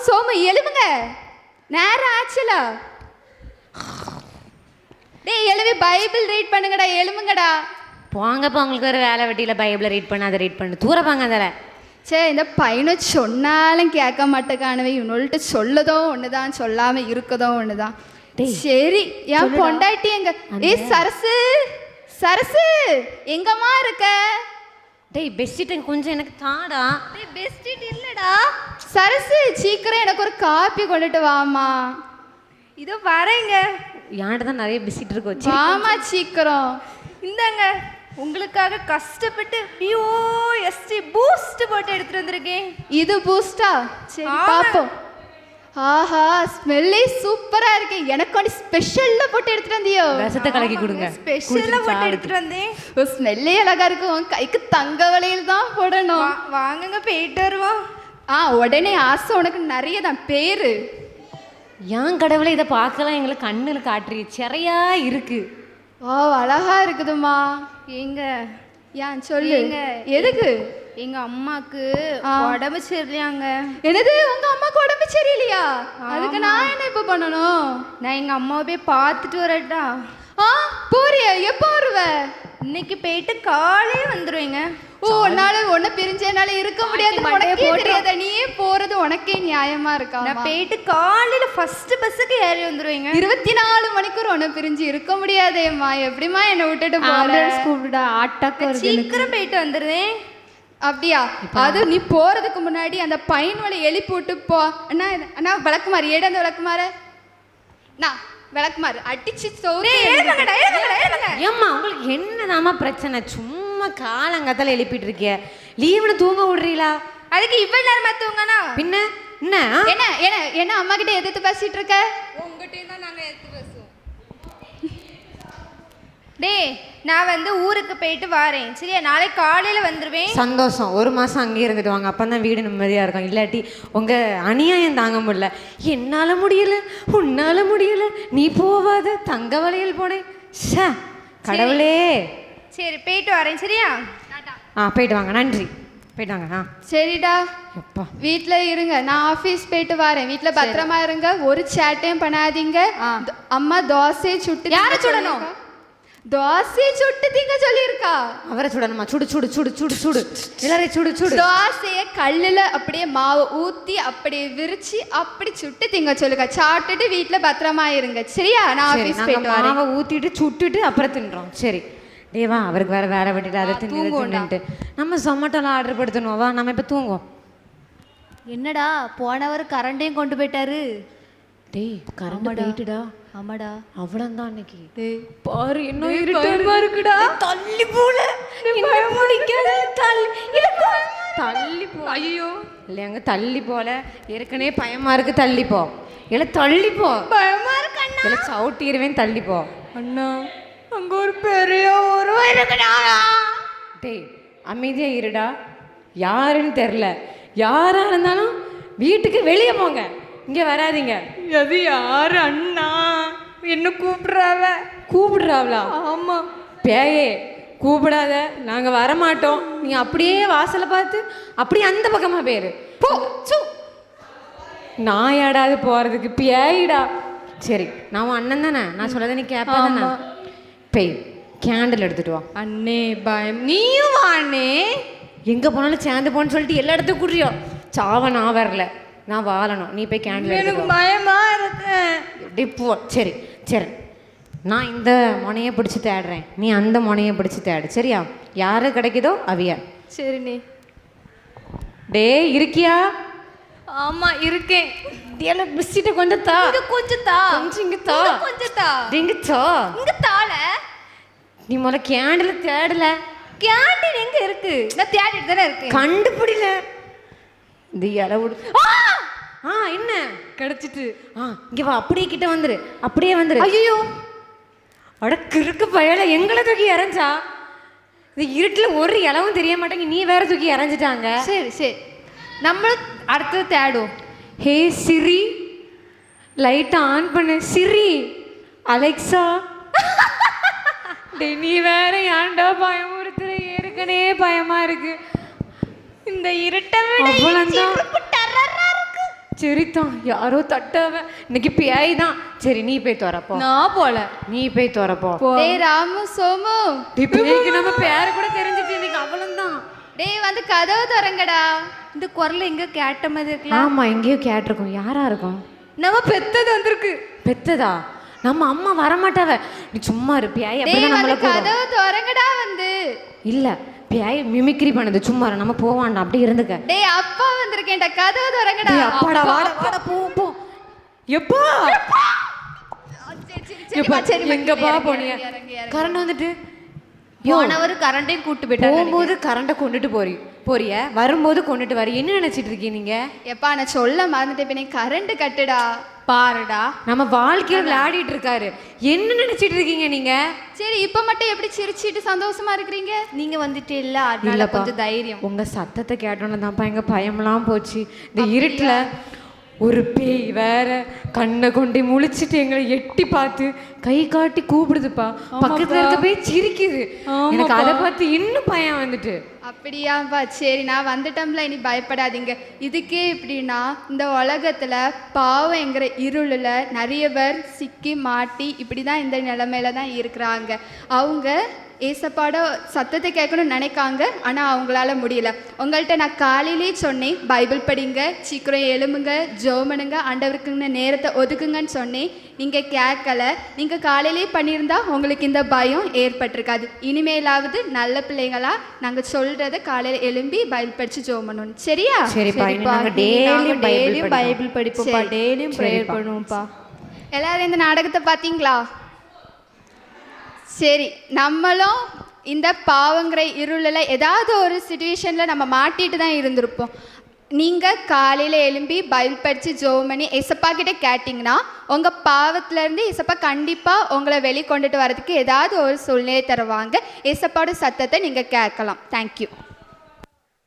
சோமு எழுவுங்க, நேரம் ஆச்சுல. டேய் எழுவி பைபிள் ரீட் பண்ணுங்கடா, எழுவுங்கடா. போங்கப்பா, உங்களுக்கு ஒரு வேலை வெட்டியில் பைபிளை ரீட் பண்ண அதை ரீட் பண்ணு, தூரப்பாங்க அதில். சே, இந்த பையனை சொன்னாலும் கேட்க மாட்டேக்கானவே, இவனோல்ட்டு சொல்லதோ ஒன்று தான், சொல்லாமல் இருக்கதோ ஒன்று தான். சரி, என் பொண்டாட்டி எங்க? ஏய் சரசு, சரசு எங்கம்மா இருக்க? டேய் பெட்ஷீட் கொஞ்சம் எனக்கு தாடா. டேய் பெட்ஷீட் இல்லடா. சரசு சீக்கிரம் எனக்கு ஒரு காப்பி கொண்டுட்டு வாமா. இதோ வரேங்க. யான்ட்ட தான் நிறைய பெட்ஷீட் இருக்கு, வாமா சீக்கிரம். இந்தாங்க, உங்களுக்காக கஷ்டப்பட்டு BOST பூஸ்ட் போட்டு எடுத்துட்டு வந்திருக்கேன். இது பூஸ்டா? சரி பாப்போம். ஆஹா, ஸ்மெல்லே சூப்பரா இருக்கு. எனக்கு ஒன்று ஸ்பெஷல்ல போட்டு எடுத்துட்டு வந்தியோ? ரசத்தை கலக்கி கொடுங்க. ஸ்பெஷலா போட்டு எடுத்துட்டு வந்தேன். ஸ்மெல்லே அழகா இருக்கு. உன் கைக்கு தங்க வளையல் தான் போடணும். வாங்குங்க, போயிட்டு வருவோம். உடனே ஆசை உனக்கு நிறைய தான். பேரு ஏன் கடவுளை இதை பார்க்கலாம், எங்களை கண்ணில் காட்டுறீ, சிறையா இருக்கு. அழகா இருக்குதுமா. எங்க ஏன் சொல்லுங்க, எதுக்கு? எங்க அம்மாக்கு உடம்பு சரியில்லையாங்க. என்னது, உங்க அம்மாக்கு உடம்பு சரியில்லையா? அதுக்கு நான் என்ன இப்ப பண்ணணும்? நான் எங்க அம்மாவை போய் பார்த்துட்டு வரட்டா? போறியா? எப்போ வருவ? இன்னைக்கு போயிட்டு காலையே வந்துருவீங்க. உன்னால ஒன்ன பிரிஞ்சனால இருக்க முடியாது. தெரியாத நீயே போறது உனக்கே நியாயமா இருக்கா? நான் போயிட்டு காலையில ஃபர்ஸ்ட் பஸ்ஸுக்கு ஏறி வந்துருவீங்க. 24 மணிக்கூர் ஒன்ன பிரிஞ்சு இருக்க முடியாதேம்மா. எப்படிமா என்ன விட்டுட்டு போற? கூப்பிடுடா, ஆட்டாக்கு சீக்கிரம் போயிட்டு வந்துருவேன். அப்படியா? அது நீ போறதுக்கு முன்னாடி அந்த பையன் வலை எழுப்பி விட்டு போ. அண்ணா அண்ணா விளக்குமாறு ஏடு, அந்த விளக்குமாறு நான் விளக்குமாறு அடிச்சு சோறு. ஏம்மா உங்களுக்கு என்னதாம்மா பிரச்சனை? சும்மா காலங்கத்தால எழுப்பிட்டு இருக்கிய, லீவுன்னு தூங்க விடுறீங்களா? அதுக்கு இவ்வளவு நேரமா தூங்கனா பின்ன என்ன என்ன என்ன என்ன அம்மா கிட்ட எதிர்த்து பேசிட்டு இருக்க? உங்ககிட்டயும் தான் நாங்க எதிர்த்து பேசுவோம். டேய், நான் வந்து ஊருக்கு போயிட்டு வரேன், சரியா? நாளைக்கு காலையில வந்துருவேன். சந்தோஷம். ஒரு மாசம் அங்கேயே இருந்துட்டு வாங்க, அப்பதான் வீடு நிம்மதியா இருக்கும். இல்லாட்டி உங்க அநியாயம் தாங்க முடியல. என்னால முடியல, உன்னால முடியல, நீ போவாத, தங்க வளையல் போனேன். கடவுளே. சரி, போயிட்டு வரேன், சரியா? போயிட்டு வாங்க. நன்றி, போயிட்டு வாங்க. சரிடா, வீட்ல இருங்க, நான் ஆபீஸ் போயிட்டு வரேன். வீட்ல பத்திரமா இருங்க, ஒரு சேட்டையும் பண்ணாதீங்க. அம்மா தோசை சுட்டு. யார சுடணும்? தோசை சுட்டு திங்க சொல்லியிருக்கா. அவரை சுடணுமா? சுடு சுடு சுடு சுடு சுடு, எல்லாரையும் சுடு சுடு. தோசையை கல்லுல அப்படியே மாவு ஊத்தி அப்படியே விரிச்சு அப்படி சுட்டு திங்க சொல்லுங்க. சாப்பிட்டுட்டு வீட்டுல பத்திரமா இருங்க, சரியா? நான் ஆபீஸ் போயிட்டு வரேன். மாவை ஊத்திட்டு சுட்டுட்டு அப்புறம் தின்றோம், சரி? டேவா, அவருக்கு வேற வேலை விட்டுட்டு அதை தின்னுட்டு நம்ம சொமேட்டோல ஆர்டர் படுத்தணும். வா, நம்ம இப்ப தூங்குவோம். என்னடா, போனவர் கரண்டையும் கொண்டு போயிட்டாரு. டேய், கரண்ட் போயிட்டுடா. ஆமாடா, அவ்வளவுதான் அன்னைக்கு. டேய் பாரு, என்ன இருட்டமா இருக்குடா. தள்ளி போல, பயம் முடிக்காத, தள்ளி போ. ஐயோ இல்லையாங்க, தள்ளி போல. ஏற்கனவே பயமா இருக்கு, தள்ளி போ. இல்ல தள்ளி போ, பயமா இருக்கு அண்ணா. இல்ல சவுட்டிடுவேன், தள்ளி போ. அண்ணா, அங்க ஒரு பெரிய உருவம் இருக்குடா. டேய் அமைதியா இருடா. யாருன்னு தெரியல, யாரா இருந்தாலும் வீட்டுக்கு வெளியே போங்க, இங்க வராதீங்க. அது யாரு? அண்ணா என்ன கூப்பிடுறாவளா? ஆமா, பேயே கூப்பிடாத, நாங்க வரமாட்டோம். நீ அப்படியே வாசலை பார்த்து அப்படியே அந்த பக்கமா பேரு போ. நாயாடாது போறதுக்கு, பேயிடா. சரி, நான் உன் அண்ணன் தானே, நான் சொல்லதை நீ கேட்பாதானே? பேய், கேண்டில் எடுத்துட்டு வா. அண்ணே பயம், நீயும் வாண்ணே. எங்க போனாலும் சேர்ந்து போன்னு சொல்லிட்டு எல்லா இடத்துக்கும் கூடுறியோ. சாவ நான் வரல, நான் வாழணும். நீ போய் கேண்டில். எனக்கு பயமா இருக்கு. எப்படி போ. சரி சரி, நான் இந்த முனையை பிடிச்சி தேடுறேன், நீ அந்த முனையை பிடிச்சி தேடு, சரியா? யாரு கிடைக்குதோ அவிய. சரி நீ. டே இருக்கியா? ஆமா இருக்கேன். பிஸ்கிட்ட கொஞ்சம் தா. கொஞ்சம் தா. கொஞ்சம் இங்க தா. கொஞ்சம் தா. இங்க தா. இங்க தால. நீ முதல்ல கேண்டில் தேடல. கேண்டில் எங்க இருக்கு? நான் தேடிட்டு தானே இருக்கேன். கண்டுபிடில. இந்த இலவுடு. என்ன கிடைச்சிட்டு. இங்க வா, அப்படியே கிட்ட வந்துரு, அப்படியே வந்துரு. ஐயோ, அட கிறுக்கு பயல, எங்களை தூக்கி இறஞ்சா. இந்த இருட்டுல ஒரு இலவும் தெரிய மாட்டேங்க, நீ வேற தூக்கி இறஞ்சிட்டாங்க. சரி சரி, நம்மளும் அடுத்தது தேடுவோம். ஹே சிரி, லைட்டை ஆன் பண்ணு. சிரி, அலெக்சா. டே நீ வேற ஏன்டா பயமுறுத்துற? ஏற்கனவே பயமா இருக்கு. இந்த இருட்டை விட அவ்வளவுதான். சரிதான், யாரோ தட்டவ இன்னைக்கு பேய் தான். சரி நீ போய் துறப்போ. நான் போல. நீ போய் துறப்போ. டேய் ராமு சோமு, பேய்க்கு நம்ம பேரை கூட தெரிஞ்சுட்டு இன்னைக்கு அவளும். டேய் வந்து கதவு திறங்கடா. இந்த குரல் எங்க கேட்ட மாதிரி இருக்கலாம். ஆமா எங்கேயோ கேட்டிருக்கோம். யாரா இருக்கும்? நம்ம பெத்தது வந்திருக்கு. பெத்ததா? நம்ம அம்மா வரமாட்டாவ. நீ சும்மா இரு. பேய் அப்படிதான் நம்மள கூப்பிடும். கதவு திறங்கடா வந்து. இல்ல பேய் மிமிக்ரி பண்ணுது. சும்மா இரு, நம்ம போவாண்டா, அப்படி இருந்துக்க. டேய் அப்பா வந்திருக்கேன்டா, கதவு திறங்கடா. டேய் அப்பாடா, வாடா வாடா, போ போ. எப்பா எங்கப்பா போனீங்க? கரண்ட் வந்துட்டு போனவர் கரண்டையும் கூட்டு போயிட்டாங்க. போகும்போது கரண்ட்டை கொண்டுட்டு போறிய, வரும்போது கொண்டுட்டு வர. என்ன நினைச்சிட்டு இருக்கீங்க நீங்க? எப்பா நான் சொல்ல மறந்துட்டேன், இப்ப நீ கரண்ட் கட்டுடா. பாருடா, நம்ம வாழ்க்கையில விளையாடிட்டு இருக்காரு. என்ன நினைச்சிட்டு இருக்கீங்க நீங்க? சரி இப்ப மட்டும் எப்படி சிரிச்சிட்டு சந்தோஷமா இருக்கிறீங்க? நீங்க வந்துட்டு இல்ல, அதனால இல்லப்பா, கொஞ்சம் தைரியம். உங்க சத்தத்தை கேட்டோன்னு தான்ப்பா எங்க பயம்லாம் போச்சு. இந்த இருட்டுல ஒரு பேய் வேற கண்ணை கொண்டு முழிச்சிட்டு எங்களை எட்டி பார்த்து கை காட்டி கூப்பிடுதுப்பா. பக்கத்துல இருக்க போய் சிரிக்குது. எனக்கு அதை பார்த்து இன்னும் பயம் வந்துட்டு. அப்படியாப்பா, சரி நான் வந்துட்டோம்ல, இனி பயப்படாதீங்க. இதுக்கே இப்படின்னா இந்த உலகத்துல பாவம் என்கிற இருளில் நிறைய பேர் சிக்கி மாட்டி இப்படி தான் இந்த நிலைமையில தான் இருக்கிறாங்க. அவங்க ஏசப்பாட சத்தத்தை கேட்கணும்னு நினைக்காங்க, ஆனால் அவங்களால முடியல. உங்கள்கிட்ட நான் காலையிலே சொன்னேன், பைபிள் படிங்க, சீக்கிரம் எழும்புங்க, ஜோமனுங்க, ஆண்டவருக்குன்னு நேரத்தை ஒதுக்குங்கன்னு சொன்னேன். நீங்கள் கேட்கல. நீங்கள் காலையிலே பண்ணியிருந்தா உங்களுக்கு இந்த பயம் ஏற்பட்டிருக்காது. இனிமேலாவது நல்ல பிள்ளைங்களா நாங்கள் சொல்கிறத காலையில் எழும்பி பைபிள் படித்து ஜோமணும். சரியா? டெய்லியும் பைபிள் படிப்போம்ப்பா, டெய்லியும் ப்ரேயர் பண்ணுவோம்ப்பா. எல்லாரும் இந்த நாடகத்தை பார்த்தீங்களா? சரி, நம்மளும் இந்த பாவங்கிற இருளில் ஏதாவது ஒரு சுச்சுவேஷனில் நம்ம மாட்டிட்டு தான் இருந்திருப்போம். நீங்கள் காலையில் எழும்பி பைபிள் படித்து ஜெபம் பண்ணி ஏசப்பா கிட்டே கேட்டிங்கன்னா உங்கள் பாவத்திலேருந்து ஏசப்பா கண்டிப்பாக உங்களை வெளிக்கொண்டுட்டு வரதுக்கு ஏதாவது ஒரு சூழ்நிலை தருவாங்க. ஏசப்பாவோட சத்தத்தை நீங்கள் கேட்கலாம். தேங்க்யூ.